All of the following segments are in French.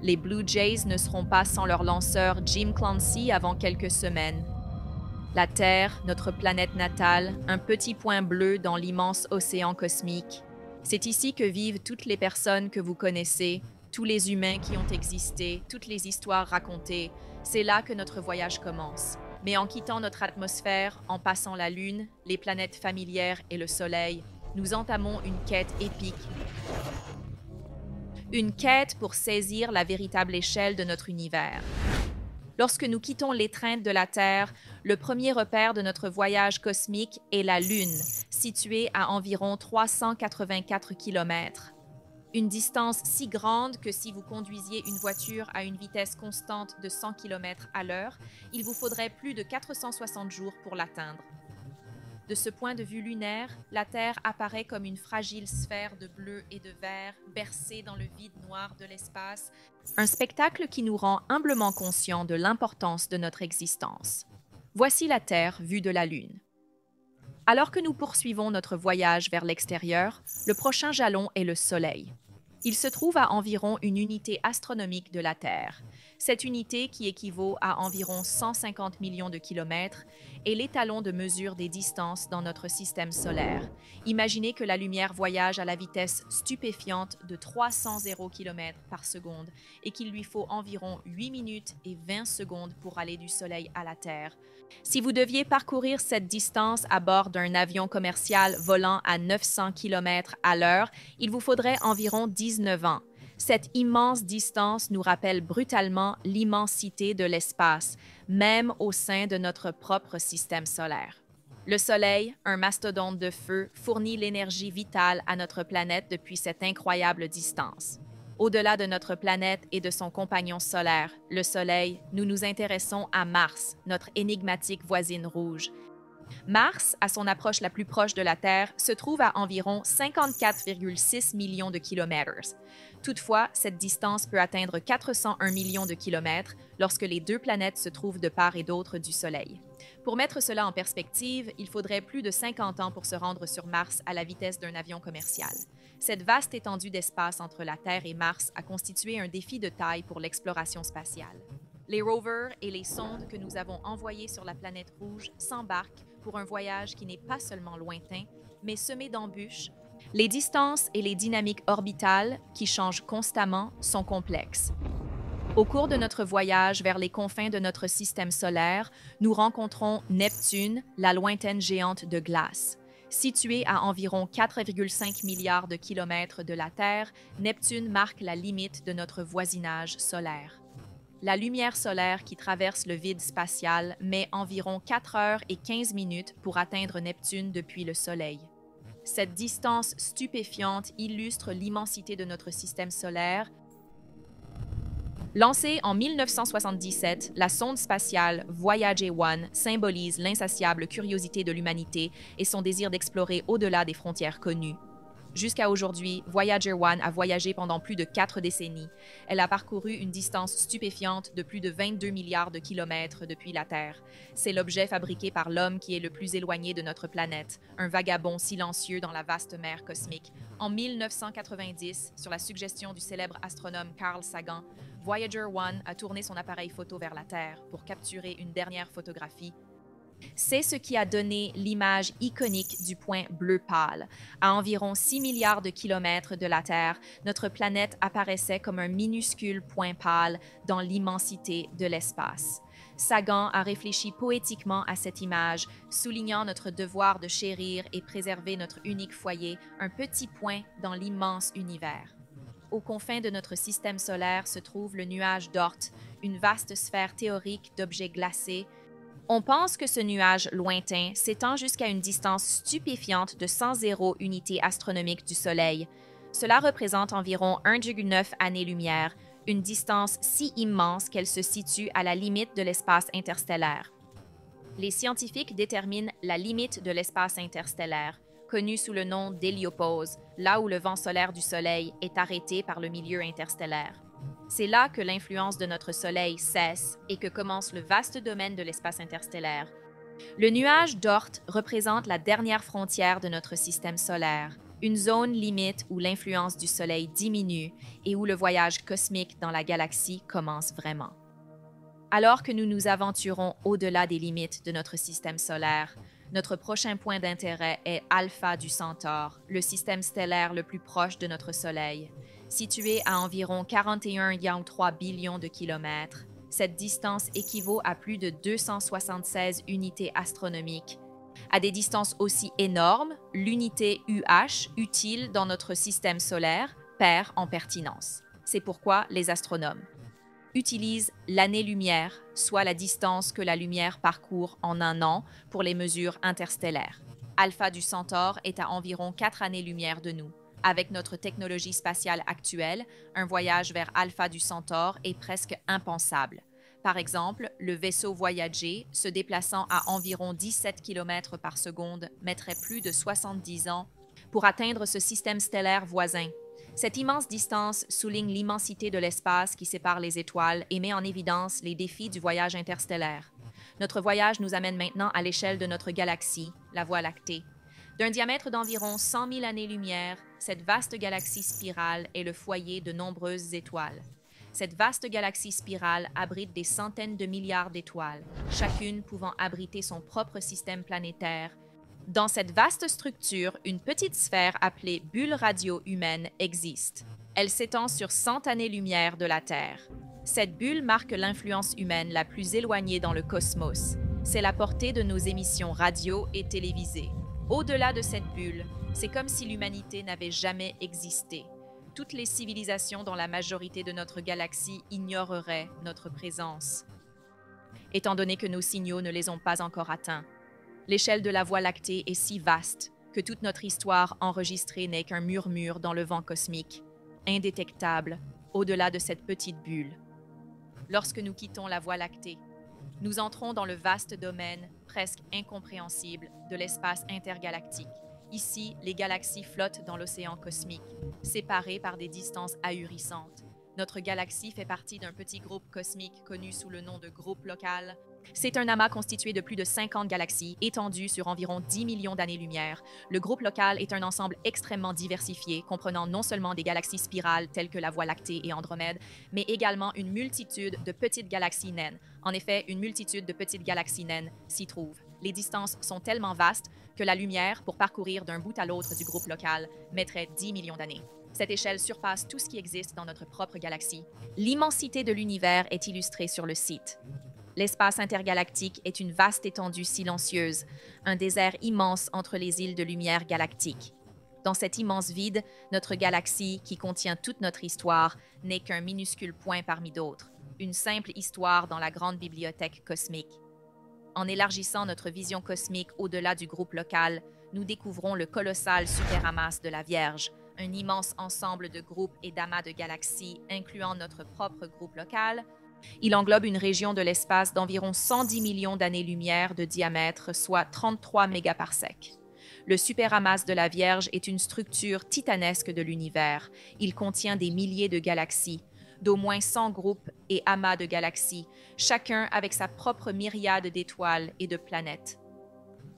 Les Blue Jays ne seront pas sans leur lanceur Jim Clancy avant quelques semaines. La Terre, notre planète natale, un petit point bleu dans l'immense océan cosmique. C'est ici que vivent toutes les personnes que vous connaissez, tous les humains qui ont existé, toutes les histoires racontées. C'est là que notre voyage commence. Mais en quittant notre atmosphère, en passant la Lune, les planètes familières et le Soleil, nous entamons une quête épique. Une quête pour saisir la véritable échelle de notre univers. Lorsque nous quittons l'étreinte de la Terre, le premier repère de notre voyage cosmique est la Lune, située à environ 384 km. Une distance si grande que si vous conduisiez une voiture à une vitesse constante de 100 km à l'heure, il vous faudrait plus de 460 jours pour l'atteindre. De ce point de vue lunaire, la Terre apparaît comme une fragile sphère de bleu et de vert bercée dans le vide noir de l'espace, un spectacle qui nous rend humblement conscients de l'importance de notre existence. Voici la Terre vue de la Lune. Alors que nous poursuivons notre voyage vers l'extérieur, le prochain jalon est le Soleil. Il se trouve à environ une unité astronomique de la Terre. Cette unité, qui équivaut à environ 150 millions de kilomètres, est l'étalon de mesure des distances dans notre système solaire. Imaginez que la lumière voyage à la vitesse stupéfiante de 300 km par seconde et qu'il lui faut environ 8 minutes et 20 secondes pour aller du Soleil à la Terre. Si vous deviez parcourir cette distance à bord d'un avion commercial volant à 900 km à l'heure, il vous faudrait environ 19 ans. Cette immense distance nous rappelle brutalement l'immensité de l'espace, même au sein de notre propre système solaire. Le Soleil, un mastodonte de feu, fournit l'énergie vitale à notre planète depuis cette incroyable distance. Au-delà de notre planète et de son compagnon solaire, le Soleil, nous nous intéressons à Mars, notre énigmatique voisine rouge. Mars, à son approche la plus proche de la Terre, se trouve à environ 54,6 millions de kilomètres. Toutefois, cette distance peut atteindre 401 millions de kilomètres lorsque les deux planètes se trouvent de part et d'autre du Soleil. Pour mettre cela en perspective, il faudrait plus de 50 ans pour se rendre sur Mars à la vitesse d'un avion commercial. Cette vaste étendue d'espace entre la Terre et Mars a constitué un défi de taille pour l'exploration spatiale. Les rovers et les sondes que nous avons envoyés sur la planète rouge s'embarquent pour un voyage qui n'est pas seulement lointain, mais semé d'embûches. Les distances et les dynamiques orbitales, qui changent constamment, sont complexes. Au cours de notre voyage vers les confins de notre système solaire, nous rencontrons Neptune, la lointaine géante de glace. Située à environ 4,5 milliards de kilomètres de la Terre, Neptune marque la limite de notre voisinage solaire. La lumière solaire qui traverse le vide spatial met environ 4 heures et 15 minutes pour atteindre Neptune depuis le Soleil. Cette distance stupéfiante illustre l'immensité de notre système solaire. Lancée en 1977, la sonde spatiale Voyager 1 symbolise l'insatiable curiosité de l'humanité et son désir d'explorer au-delà des frontières connues. Jusqu'à aujourd'hui, Voyager 1 a voyagé pendant plus de 4 décennies. Elle a parcouru une distance stupéfiante de plus de 22 milliards de kilomètres depuis la Terre. C'est l'objet fabriqué par l'homme qui est le plus éloigné de notre planète, un vagabond silencieux dans la vaste mer cosmique. En 1990, sur la suggestion du célèbre astronome Carl Sagan, Voyager 1 a tourné son appareil photo vers la Terre pour capturer une dernière photographie. C'est ce qui a donné l'image iconique du point bleu pâle. À environ 6 milliards de kilomètres de la Terre, notre planète apparaissait comme un minuscule point pâle dans l'immensité de l'espace. Sagan a réfléchi poétiquement à cette image, soulignant notre devoir de chérir et préserver notre unique foyer, un petit point dans l'immense univers. Aux confins de notre système solaire se trouve le nuage d'Oort, une vaste sphère théorique d'objets glacés. On pense que ce nuage lointain s'étend jusqu'à une distance stupéfiante de 100 unités astronomiques du Soleil. Cela représente environ 1,9 années-lumière, une distance si immense qu'elle se situe à la limite de l'espace interstellaire. Les scientifiques déterminent la limite de l'espace interstellaire, connue sous le nom d'héliopause, là où le vent solaire du Soleil est arrêté par le milieu interstellaire. C'est là que l'influence de notre Soleil cesse et que commence le vaste domaine de l'espace interstellaire. Le nuage d'Oort représente la dernière frontière de notre système solaire, une zone limite où l'influence du Soleil diminue et où le voyage cosmique dans la galaxie commence vraiment. Alors que nous nous aventurons au-delà des limites de notre système solaire, notre prochain point d'intérêt est Alpha du Centaure, le système stellaire le plus proche de notre Soleil. Situé à environ 41,3 billions de kilomètres, cette distance équivaut à plus de 276 unités astronomiques. À des distances aussi énormes, l'unité UH, utile dans notre système solaire, perd en pertinence. C'est pourquoi les astronomes utilisent l'année-lumière, soit la distance que la lumière parcourt en un an pour les mesures interstellaires. Alpha du Centaure est à environ 4 années-lumière de nous. Avec notre technologie spatiale actuelle, un voyage vers Alpha du Centaure est presque impensable. Par exemple, le vaisseau Voyager, se déplaçant à environ 17 km par seconde, mettrait plus de 70 ans pour atteindre ce système stellaire voisin. Cette immense distance souligne l'immensité de l'espace qui sépare les étoiles et met en évidence les défis du voyage interstellaire. Notre voyage nous amène maintenant à l'échelle de notre galaxie, la Voie lactée. D'un diamètre d'environ 100 000 années-lumière, cette vaste galaxie spirale est le foyer de nombreuses étoiles. Cette vaste galaxie spirale abrite des centaines de milliards d'étoiles, chacune pouvant abriter son propre système planétaire. Dans cette vaste structure, une petite sphère appelée bulle radio-humaine existe. Elle s'étend sur 100 années-lumière de la Terre. Cette bulle marque l'influence humaine la plus éloignée dans le cosmos. C'est la portée de nos émissions radio et télévisées. Au-delà de cette bulle, c'est comme si l'humanité n'avait jamais existé. Toutes les civilisations dans la majorité de notre galaxie ignoreraient notre présence, étant donné que nos signaux ne les ont pas encore atteints. L'échelle de la Voie lactée est si vaste que toute notre histoire enregistrée n'est qu'un murmure dans le vent cosmique, indétectable, au-delà de cette petite bulle. Lorsque nous quittons la Voie lactée, nous entrons dans le vaste domaine, presque incompréhensible, de l'espace intergalactique. Ici, les galaxies flottent dans l'océan cosmique, séparées par des distances ahurissantes. Notre galaxie fait partie d'un petit groupe cosmique connu sous le nom de groupe local. C'est un amas constitué de plus de 50 galaxies, étendues sur environ 10 millions d'années-lumière. Le groupe local est un ensemble extrêmement diversifié, comprenant non seulement des galaxies spirales telles que la Voie lactée et Andromède, mais également une multitude de petites galaxies naines. En effet, une multitude de petites galaxies naines s'y trouve. Les distances sont tellement vastes que la lumière, pour parcourir d'un bout à l'autre du groupe local, mettrait 10 millions d'années. Cette échelle surpasse tout ce qui existe dans notre propre galaxie. L'immensité de l'univers est illustrée sur le site. L'espace intergalactique est une vaste étendue silencieuse, un désert immense entre les îles de lumière galactique. Dans cet immense vide, notre galaxie, qui contient toute notre histoire, n'est qu'un minuscule point parmi d'autres, une simple histoire dans la grande bibliothèque cosmique. En élargissant notre vision cosmique au-delà du groupe local, nous découvrons le colossal superamas de la Vierge, un immense ensemble de groupes et d'amas de galaxies, incluant notre propre groupe local. Il englobe une région de l'espace d'environ 110 millions d'années-lumière de diamètre, soit 33 mégaparsecs. Le superamas de la Vierge est une structure titanesque de l'univers. Il contient des milliers de galaxies, d'au moins 100 groupes et amas de galaxies, chacun avec sa propre myriade d'étoiles et de planètes.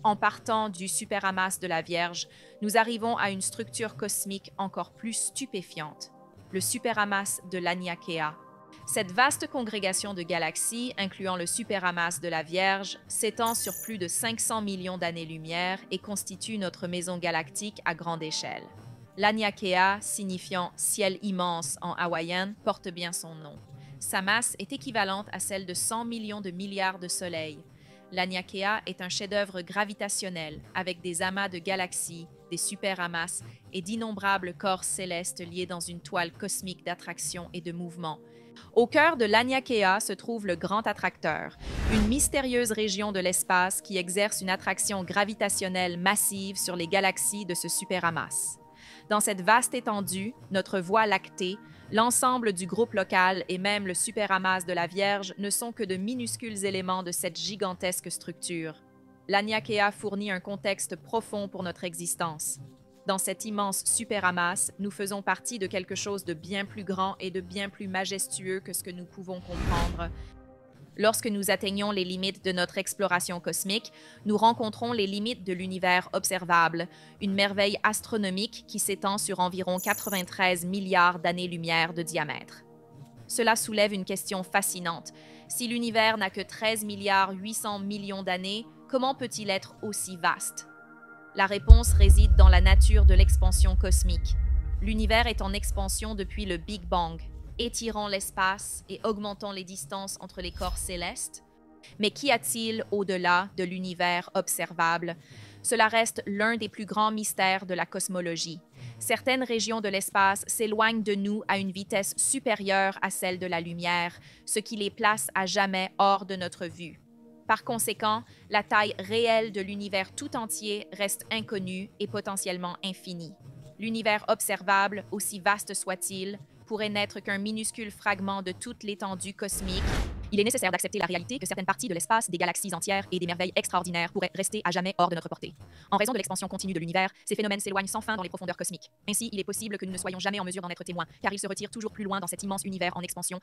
En partant du superamas de la Vierge, nous arrivons à une structure cosmique encore plus stupéfiante, le superamas de l'Aniakea. Cette vaste congrégation de galaxies, incluant le superamas de la Vierge, s'étend sur plus de 500 millions d'années-lumière et constitue notre maison galactique à grande échelle. L'Aniakea, signifiant « ciel immense » en hawaïen, porte bien son nom. Sa masse est équivalente à celle de 100 millions de milliards de soleils. L'Aniakea est un chef-d'œuvre gravitationnel avec des amas de galaxies, des superamas et d'innombrables corps célestes liés dans une toile cosmique d'attraction et de mouvement. Au cœur de l'Aniakea se trouve le Grand Attracteur, une mystérieuse région de l'espace qui exerce une attraction gravitationnelle massive sur les galaxies de ce superamas. Dans cette vaste étendue, notre Voie lactée, l'ensemble du groupe local et même le superamas de la Vierge ne sont que de minuscules éléments de cette gigantesque structure. L'Aniakea fournit un contexte profond pour notre existence. Dans cet immense superamas, nous faisons partie de quelque chose de bien plus grand et de bien plus majestueux que ce que nous pouvons comprendre. Lorsque nous atteignons les limites de notre exploration cosmique, nous rencontrons les limites de l'univers observable, une merveille astronomique qui s'étend sur environ 93 milliards d'années-lumière de diamètre. Cela soulève une question fascinante. Si l'univers n'a que 13 milliards 800 millions d'années, comment peut-il être aussi vaste? La réponse réside dans la nature de l'expansion cosmique. L'univers est en expansion depuis le Big Bang, étirant l'espace et augmentant les distances entre les corps célestes. Mais qu'y a-t-il au-delà de l'univers observable? Cela reste l'un des plus grands mystères de la cosmologie. Certaines régions de l'espace s'éloignent de nous à une vitesse supérieure à celle de la lumière, ce qui les place à jamais hors de notre vue. Par conséquent, la taille réelle de l'univers tout entier reste inconnue et potentiellement infinie. L'univers observable, aussi vaste soit-il, pourrait n'être qu'un minuscule fragment de toute l'étendue cosmique. Il est nécessaire d'accepter la réalité que certaines parties de l'espace, des galaxies entières et des merveilles extraordinaires pourraient rester à jamais hors de notre portée. En raison de l'expansion continue de l'univers, ces phénomènes s'éloignent sans fin dans les profondeurs cosmiques. Ainsi, il est possible que nous ne soyons jamais en mesure d'en être témoins, car ils se retirent toujours plus loin dans cet immense univers en expansion.